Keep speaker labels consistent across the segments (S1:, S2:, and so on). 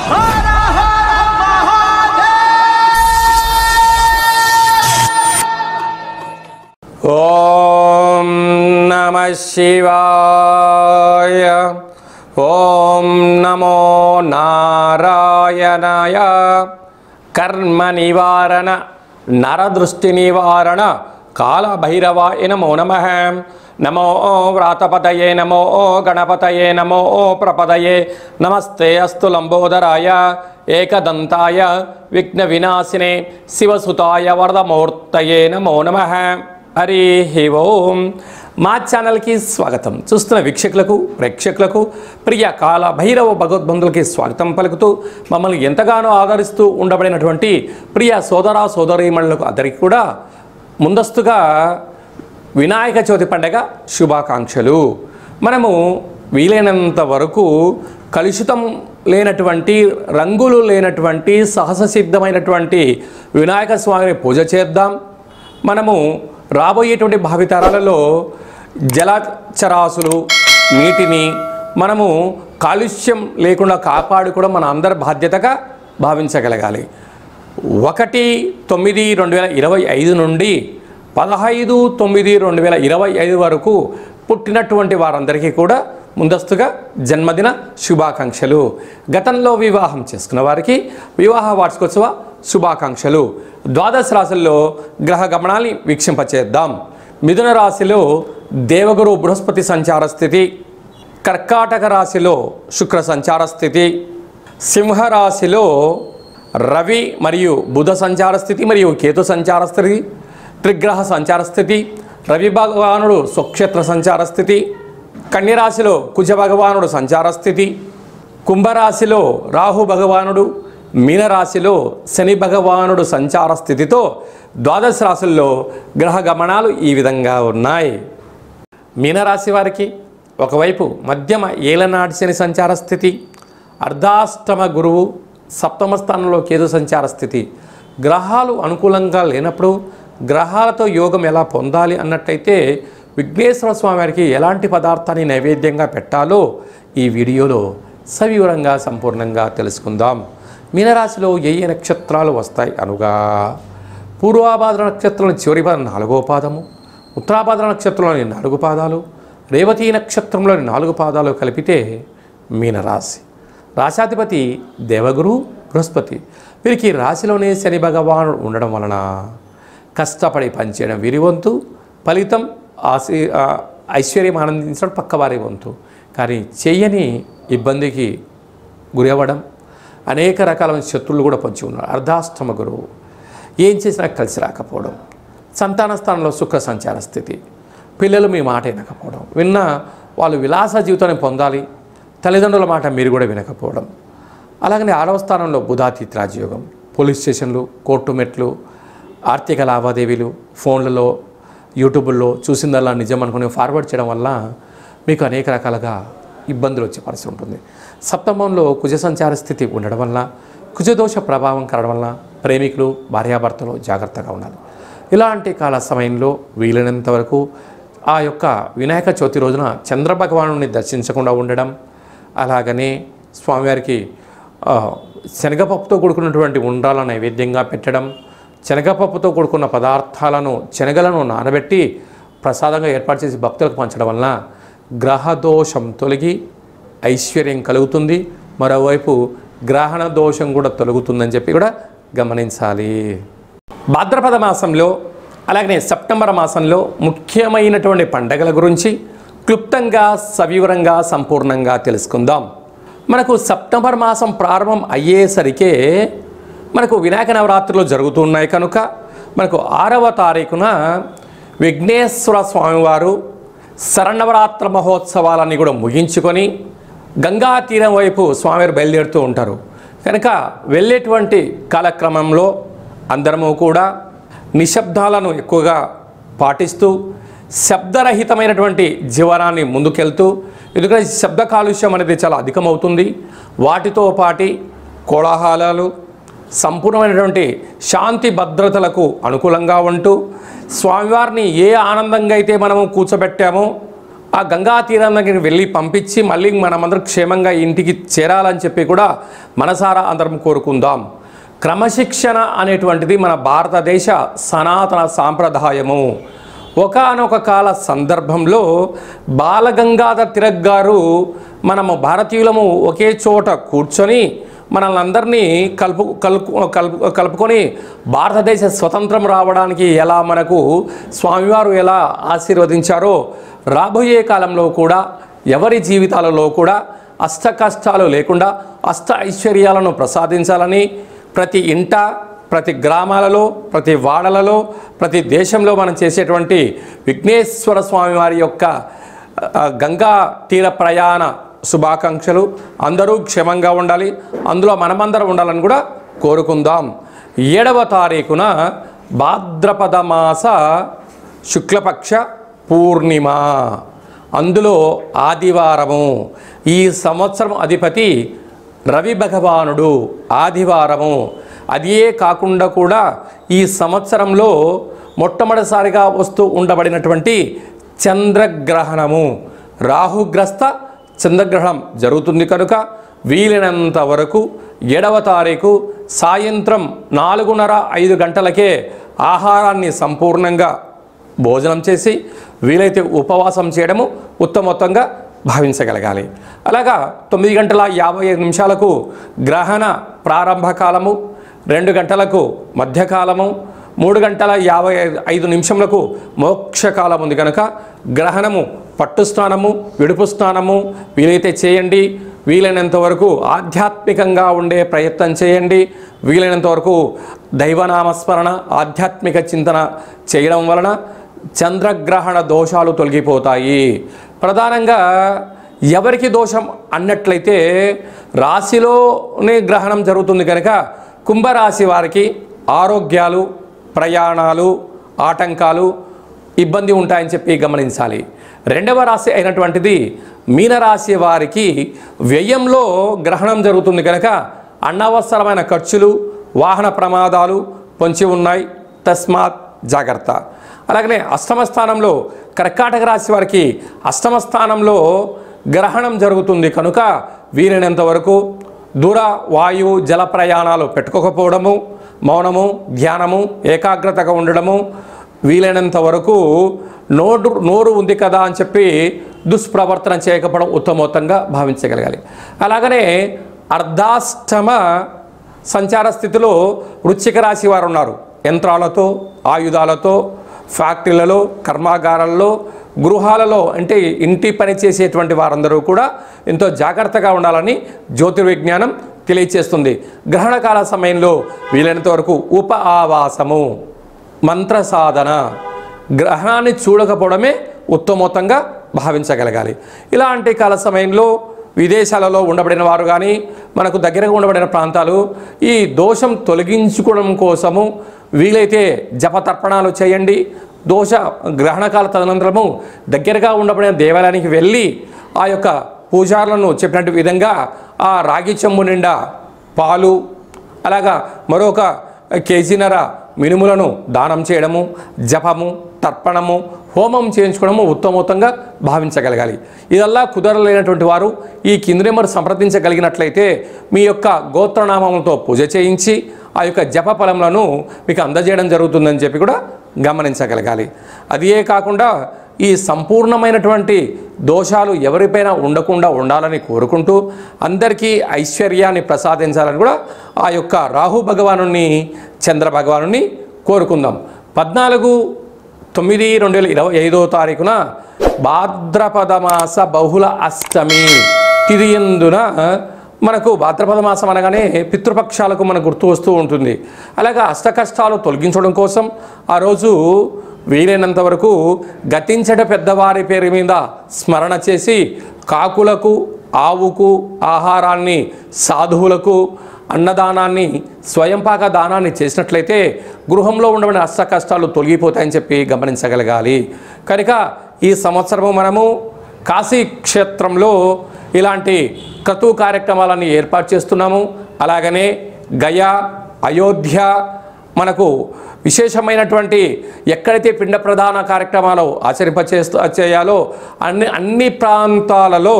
S1: హర హర మహాదేవ్. ఓం నమః శివాయ. ఓం నమో నారాయణాయ. కర్మ నివారణ నరదృష్టి నివారణ కాల భైరవాయ నమో నమః. నమో వ్రాతపతయే నమో గణపతయే నమో ప్రపదయే. నమస్తే అస్తు లంబోదరాయ ఏకదంతాయ విఘ్న వినాశినే శివసుతాయ వరదమూర్తయే నమో నమః. హరి ఓం. మా ఛానల్కి స్వాగతం. చూస్తున్న వీక్షకులకు ప్రేక్షకులకు ప్రియ కాల భైరవ భగవద్బంధులకి స్వాగతం పలుకుతూ మమ్మల్ని ఎంతగానో ఆదరిస్తూ ఉండబడినటువంటి ప్రియ సోదర సోదరీమణులకు అందరికీ కూడా ముందస్తుగా వినాయక చవితి పండగ శుభాకాంక్షలు. మనము వీలైనంత వరకు కలుషితం లేనటువంటి రంగులు లేనటువంటి సహజ సిద్ధమైనటువంటి వినాయక స్వామిని పూజ చేద్దాం. మనము రాబోయేటువంటి భావితరాలలో జలచరాశులు నీటిని మనము కాలుష్యం లేకుండా కాపాడుకోవడం మన అందరి బాధ్యతగా భావించగలగాలి. 1/9/2025 నుండి 15/9/2025 వరకు పుట్టినటువంటి వారందరికీ కూడా ముందస్తుగా జన్మదిన శుభాకాంక్షలు. గతంలో వివాహం చేసుకున్న వారికి వివాహ వార్షికోత్సవ శుభాకాంక్షలు. ద్వాదశ రాశుల్లో గ్రహ గమనాన్ని వీక్షింపచేద్దాం. మిథున రాశిలో దేవగురు బృహస్పతి సంచార స్థితి, కర్కాటక రాశిలో శుక్ర సంచార స్థితి, సింహరాశిలో రవి మరియు బుధ సంచార స్థితి మరియు కేతు సంచార స్థితి, త్రిగ్రహ సంచార స్థితి, రవి భగవానుడు స్వక్షేత్ర సంచార స్థితి, కన్యరాశిలో కుజ భగవానుడు సంచార స్థితి, కుంభరాశిలో రాహు భగవానుడు, మీనరాశిలో శని భగవానుడు సంచార స్థితితో ద్వాదశ రాశుల్లో గ్రహ గమనాలు ఈ విధంగా ఉన్నాయి. మీనరాశి వారికి ఒకవైపు మధ్యమ ఏలనాటి శని సంచార స్థితి, అర్ధాష్టమ గురువు, సప్తమ స్థానంలో కేతు సంచార స్థితి. గ్రహాలు అనుకూలంగా లేనప్పుడు గ్రహాలతో యోగం ఎలా పొందాలి అన్నట్టయితే విఘ్నేశ్వర స్వామి వారికి ఎలాంటి పదార్థాన్ని నైవేద్యంగా పెట్టాలో ఈ వీడియోలో సవివరంగా సంపూర్ణంగా తెలుసుకుందాం. మీనరాశిలో ఏ నక్షత్రాలు వస్తాయి అనుగా పూర్వాభాద్ర నక్షత్రంలోని చివరి పాదం 4వ పాదము, ఉత్తరాభాద్ర నక్షత్రంలోని 4 పాదాలు, రేవతి నక్షత్రంలోని 4 పాదాలు కలిపితే మీనరాశి. రాశాధిపతి దేవగురు బృహస్పతి. వీరికి రాశిలోనే శని భగవానుడు ఉండడం వలన కష్టపడి పనిచేయడం వీరి వంతు, ఫలితం ఐశ్వర్యం ఆనందించడం పక్కవారి వంతు. కానీ చేయని ఇబ్బందికి గురి అవ్వడం, అనేక రకాలైన శత్రువులు కూడా పొంచి ఉన్నారు. అర్ధాష్టమ గురువు ఏం చేసినా కలిసి రాకపోవడం, సంతాన స్థానంలో శుక్ర సంచార స్థితి, పిల్లలు మీ మాట వినకపోవడం, విన్నా వాళ్ళు విలాస జీవితాన్ని పొందాలి, తల్లిదండ్రుల మాట మీరు కూడా వినకపోవడం. అలాగనే 6వ స్థానంలో బుధాతీత రాజయోగం, పోలీస్ స్టేషన్లు, కోర్టు మెట్లు, ఆర్థిక లావాదేవీలు, ఫోన్లలో యూట్యూబ్లో చూసిందల్లా నిజం అనుకుని ఫార్వర్డ్ చేయడం వల్ల మీకు అనేక రకాలుగా ఇబ్బందులు వచ్చే పరిస్థితి ఉంటుంది. సప్తమంలో కుజ సంచార స్థితి ఉండడం వల్ల, కుజదోష ప్రభావం కలగడం వల్ల ప్రేమికులు భార్యాభర్తలు జాగ్రత్తగా ఉండాలి. ఇలాంటి కాల సమయంలో వీలైనంత వరకు ఆ యొక్క వినాయక చవితి రోజున చంద్రభగవానుని దర్శించకుండా ఉండడం, అలాగనే స్వామివారికి శనగపప్పుతో కూడుకున్నటువంటి ఉండ్రాలను నైవేద్యంగా పెట్టడం, శనగపప్పుతో కూడుకున్న పదార్థాలను శనగలను నానబెట్టి ప్రసాదంగా ఏర్పాటు చేసి భక్తులకు పంచడం వలన గ్రహదోషం తొలగి ఐశ్వర్యం కలుగుతుంది. మరోవైపు గ్రహణ దోషం కూడా తొలగుతుందని చెప్పి కూడా గమనించాలి. భాద్రపద మాసంలో అలాగనే సెప్టెంబర్ మాసంలో ముఖ్యమైనటువంటి పండగల గురించి క్లుప్తంగా సవివరంగా సంపూర్ణంగా తెలుసుకుందాం. మనకు సెప్టెంబర్ మాసం ప్రారంభం అయ్యేసరికే మనకు వినాయక నవరాత్రులు జరుగుతున్నాయి కనుక మనకు 6వ తారీఖున విఘ్నేశ్వర స్వామివారు శరన్నవరాత్ర మహోత్సవాలన్నీ కూడా ముగించుకొని గంగా తీరం వైపు స్వామివారు బయలుదేరుతూ ఉంటారు. కనుక వెళ్ళేటువంటి కాలక్రమంలో అందరము కూడా నిశ్శబ్దాలను ఎక్కువగా పాటిస్తూ శబ్దరహితమైనటువంటి జీవనాన్ని ముందుకెళ్తూ, ఎందుకంటే శబ్ద కాలుష్యం అనేది చాలా అధికమవుతుంది. వాటితో పాటి కోలాహలాలు సంపూర్ణమైనటువంటి శాంతి భద్రతలకు అనుకూలంగా ఉంటూ స్వామివారిని ఏ ఆనందంగా అయితే మనము కూర్చోబెట్టామో ఆ గంగా తీరం దగ్గరికి వెళ్ళి పంపించి మళ్ళీ మనమందరం క్షేమంగా ఇంటికి చేరాలని చెప్పి కూడా మనసారా అందరం కోరుకుందాం. క్రమశిక్షణ అనేటువంటిది మన భారతదేశ సనాతన సాంప్రదాయము. ఒకానొక కాల సందర్భంలో బాలగంగాధర్ తిలక్ గారు మనము భారతీయులము ఒకే చోట కూర్చొని మనల్ని అందరినీ కలుపుకొని భారతదేశ స్వతంత్రం రావడానికి ఎలా మనకు స్వామివారు ఎలా ఆశీర్వదించారో రాబోయే కాలంలో కూడా ఎవరి జీవితాలలో కూడా అష్ట కష్టాలు లేకుండా అష్ట ఐశ్వర్యాలను ప్రసాదించాలని ప్రతి ఇంట, ప్రతి గ్రామాలలో, ప్రతి వాడలలో, ప్రతి దేశంలో మనం చేసేటువంటి విఘ్నేశ్వర స్వామివారి యొక్క గంగా తీర ప్రయాణ శుభాకాంక్షలు. అందరూ క్షేమంగా ఉండాలి, అందులో మనమందరం ఉండాలని కూడా కోరుకుందాం. 7వ తారీఖున భాద్రపద మాస శుక్లపక్ష పూర్ణిమ, అందులో ఆదివారము. ఈ సంవత్సరం అధిపతి రవి భగవానుడు, ఆదివారము. అదే కాకుండా కూడా ఈ సంవత్సరంలో మొట్టమొదటిసారిగా వస్తూ ఉండబడినటువంటి చంద్రగ్రహణము, రాహుగ్రస్త చంద్రగ్రహణం జరుగుతుంది కనుక వీలైనంత వరకు 7వ తారీఖు సాయంత్రం 4:30-5 గంటలకే ఆహారాన్ని సంపూర్ణంగా భోజనం చేసి వీలైతే ఉపవాసం చేయడము ఉత్తమోత్తంగా భావించగలగాలి. అలాగా 9:55 గ్రహణ ప్రారంభ కాలము, 2 గంటలకు మధ్యకాలము, 3:55 మోక్షకాలం ఉంది కనుక గ్రహణము పట్టు స్నానము, విడుపు స్నానము వీలైతే చేయండి. వీలైనంత వరకు ఆధ్యాత్మికంగా ఉండే ప్రయత్నం చేయండి. వీలైనంత వరకు దైవనామస్మరణ, ఆధ్యాత్మిక చింతన చేయడం వలన చంద్రగ్రహణ దోషాలు తొలగిపోతాయి. ప్రధానంగా ఎవరికి దోషం అన్నట్లయితే రాశిలోనే గ్రహణం జరుగుతుంది కనుక కుంభరాశి వారికి ఆరోగ్యాలు, ప్రయాణాలు, ఆటంకాలు, ఇబ్బంది ఉంటాయని చెప్పి గమనించాలి. 2వ రాశి అయినటువంటిది మీనరాశి వారికి వ్యయంలో గ్రహణం జరుగుతుంది కనుక అనవసరమైన ఖర్చులు, వాహన ప్రమాదాలు పొంచి ఉన్నాయి, తస్మాత్ జాగ్రత్త. అలాగనే అష్టమ స్థానంలో కర్కాటక రాశి వారికి అష్టమ స్థానంలో గ్రహణం జరుగుతుంది కనుక వీలైనంత వరకు దూర వాయు జల ప్రయాణాలు పెట్టుకోకపోవడము, మౌనము, ధ్యానము, ఏకాగ్రతగా ఉండడము, వీలైనంత వరకు నోరు ఉంది కదా అని చెప్పి దుష్ప్రవర్తన చేయకపోవడం ఉత్తమోత్తంగా భావించగలగాలి. అలాగనే అర్ధాష్టమ సంచార స్థితిలో వృశ్చిక రాశి వారు ఉన్నారు. యంత్రాలతో, ఆయుధాలతో, ఫ్యాక్టరీలలో, కర్మాగారాల్లో, గృహాలలో అంటే ఇంటి పని చేసేటువంటి వారందరూ కూడా ఎంతో జాగ్రత్తగా ఉండాలని జ్యోతిర్విజ్ఞానం తెలియచేస్తుంది. గ్రహణకాల సమయంలో వీలైనంత వరకు ఉప ఆవాసము, మంత్ర సాధన, గ్రహణాన్ని చూడకపోవడమే ఉత్తమోత్తంగా భావించగలగాలి. ఇలాంటి కాల సమయంలో విదేశాలలో ఉండబడిన వారు కానీ మనకు దగ్గరగా ఉండబడిన ప్రాంతాలు ఈ దోషం తొలగించుకోవడం కోసము వీలైతే జపతర్పణాలు చేయండి. దోష గ్రహణకాల తదనంతరము దగ్గరగా ఉండబడిన దేవాలయానికి వెళ్ళి ఆ యొక్క పూజారులను చెప్పినట్టు విధంగా ఆ రాగి చెంబు నిండా పాలు, అలాగా మరొక కేజీన్నర మినుములను దానం చేయడము, జపము, తర్పణము, హోమం చేయించుకోవడము ఉత్తమోత్తంగా భావించగలగాలి. ఇదల్లా కుదరలేనటువంటి వారు ఈ కింది నెంబర్ సంప్రదించగలిగినట్లయితే మీ యొక్క గోత్రనామంతో పూజ చేయించి ఆ యొక్క జప ఫలములను మీకు అందజేయడం జరుగుతుందని చెప్పి కూడా గమనించగలగాలి. అదే కాకుండా ఈ సంపూర్ణమైనటువంటి దోషాలు ఎవరిపైన ఉండకుండా ఉండాలని కోరుకుంటూ అందరికీ ఐశ్వర్యాన్ని ప్రసాదించాలని కూడా ఆ యొక్క రాహు భగవానుని, చంద్ర భగవానుని కోరుకుందాం. 14/9/2025 భాద్రపద మాస బహుళ అష్టమి తిథి యందున మనకు భాద్రపద మాసం అనగానే పితృపక్షాలకు మనకు గుర్తు వస్తూ ఉంటుంది. అలాగా అష్ట కష్టాలు తొలగించడం కోసం ఆ రోజు వీలైనంత వరకు గతించట పెద్దవారి పేరు మీద స్మరణ చేసి కాకులకు, ఆవుకు ఆహారాన్ని, సాధువులకు అన్నదానాన్ని, స్వయంపాక దానాన్ని చేసినట్లయితే గృహంలో ఉండబడిన అష్ట కష్టాలు తొలగిపోతాయని చెప్పి గమనించగలగాలి. కనుక ఈ సంవత్సరము మనము కాశీ క్షేత్రంలో ఇలాంటి క్రతు కార్యక్రమాలను ఏర్పాటు చేస్తున్నాము. అలాగనే గయా, అయోధ్య, మనకు విశేషమైనటువంటి ఎక్కడైతే పిండ ప్రధాన కార్యక్రమాలు చేయాలో అన్ని ప్రాంతాలలో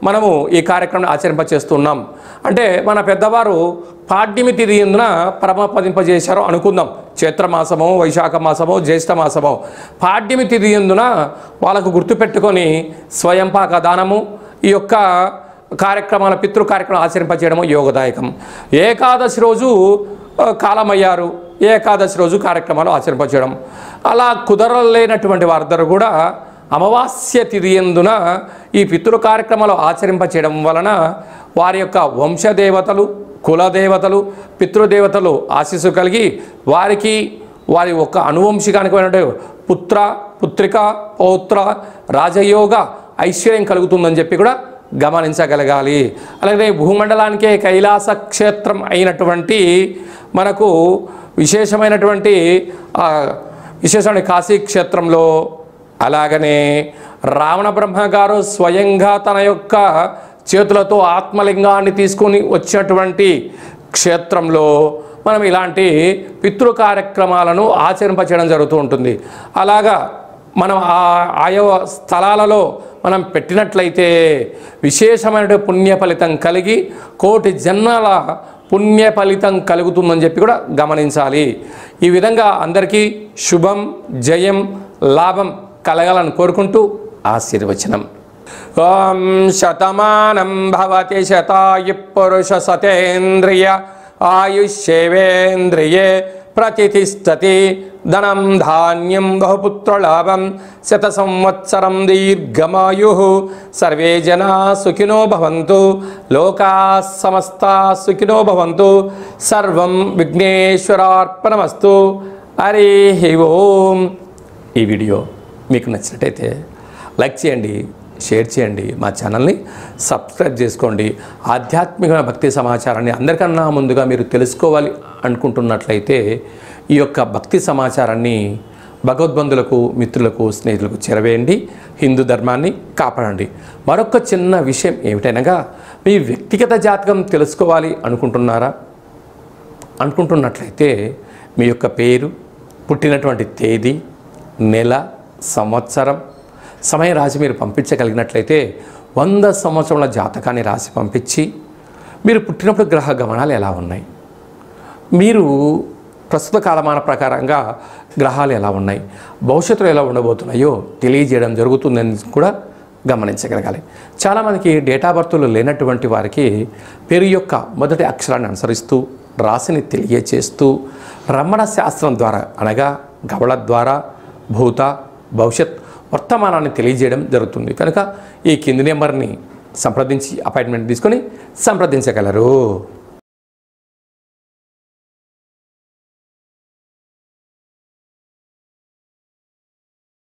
S1: మనము ఈ కార్యక్రమాన్ని ఆచరింపచేస్తున్నాం. అంటే మన పెద్దవారు పాడ్యమి తిథి ఎందున పరమపదింపజేశారు అనుకుందాం. చైత్రమాసమో, వైశాఖ మాసమో, జ్యేష్ఠ మాసమో పాడ్యమి తిథి ఎందున వాళ్ళకు గుర్తుపెట్టుకొని స్వయంపాక దానము ఈ యొక్క కార్యక్రమాల పితృ కార్యక్రమం ఆచరింపచేయడము యోగదాయకం. ఏకాదశి రోజు కాలమయ్యారు, ఏకాదశి రోజు కార్యక్రమాలు ఆచరింపచేయడం. అలా కుదరలేనటువంటి వారందరూ కూడా అమావాస్య తిథి ఎందున ఈ పితృ కార్యక్రమాలు ఆచరింపచేయడం వలన వారి యొక్క వంశదేవతలు, కులదేవతలు, పితృదేవతలు ఆశీస్సు కలిగి వారికి వారి యొక్క అనువంశికానికి పుత్ర, పుత్రిక, పౌత్ర, రాజయోగ ఐశ్వర్యం కలుగుతుందని చెప్పి కూడా గమనించగలగాలి. అలాగే భూమండలానికే కైలాస క్షేత్రం అయినటువంటి మనకు విశేషమైన కాశీ క్షేత్రంలో, అలాగనే రావణ బ్రహ్మ గారు స్వయంగా తన యొక్క చేతులతో ఆత్మలింగాన్ని తీసుకొని వచ్చినటువంటి క్షేత్రంలో మనం ఇలాంటి పితృ కార్యక్రమాలను ఆచరింపచేయడం జరుగుతూ ఉంటుంది. అలాగా మనం ఆయా స్థలాలలో మనం పెట్టినట్లయితే విశేషమైన పుణ్య ఫలితం కలిగి కోటి జన్మల పుణ్య ఫలితం కలుగుతుందని చెప్పి కూడా గమనించాలి. ఈ విధంగా అందరికీ శుభం, జయం, లాభం కలగాలని కోరుకుంటూ ఆశీర్వచనం. ఓం శతమానం భవతి శతాయు పురుష సతేంద్రియ ఆయుష్యేవేంద్రియే ప్రతిష్టతి ధనం ధాన్యం బహుపుత్రలాభం శత సంవత్సరం దీర్ఘమాయు సర్వే జనా సుఖినో భవంతు లోకా సమస్తా సుఖినో భవంతు సర్వం విఘ్నేశ్వరార్పణమస్తు. హరి ఓం. ఈ వీడియో మీకు నచ్చినట్టయితే లైక్ చేయండి, షేర్ చేయండి, మా ఛానల్ని సబ్స్క్రైబ్ చేసుకోండి. ఆధ్యాత్మిక భక్తి సమాచారాన్ని అందరికన్నా ముందుగా మీరు తెలుసుకోవాలి అనుకుంటున్నట్లయితే ఈ యొక్క భక్తి సమాచారాన్ని భగవద్బంధులకు, మిత్రులకు, స్నేహితులకు చేరవేయండి. హిందూ ధర్మాన్ని కాపాడండి. మరొక చిన్న విషయం ఏమిటనగా, మీ వ్యక్తిగత జాతకం తెలుసుకోవాలి అనుకుంటున్నట్లయితే మీ యొక్క పేరు, పుట్టినటువంటి తేదీ, నెల, సంవత్సరం, సమయం రాసి మీరు పంపించగలిగినట్లయితే 100 సంవత్సరాల జాతకాన్ని రాసి పంపించి మీరు పుట్టినప్పుడు గ్రహ గమనాలు ఎలా ఉన్నాయి, మీరు ప్రస్తుత కాలమాన ప్రకారంగా గ్రహాలు ఎలా ఉన్నాయి, భవిష్యత్తులో ఎలా ఉండబోతున్నాయో తెలియజేయడం జరుగుతుందని కూడా గమనించగలగాలి. చాలామందికి డేటా బర్త్లు లేనటువంటి వారికి పేరు యొక్క మొదటి అక్షరాన్ని అనుసరిస్తూ రాశిని తెలియచేస్తూ రమణ శాస్త్రం ద్వారా అనగా గవళ ద్వారా భూత, భవిష్యత్, వర్తమానాన్ని తెలియజేయడం జరుగుతుంది. కనుక ఈ కింది నెంబర్ని సంప్రదించి అపాయింట్మెంట్ తీసుకొని సంప్రదించగలరు.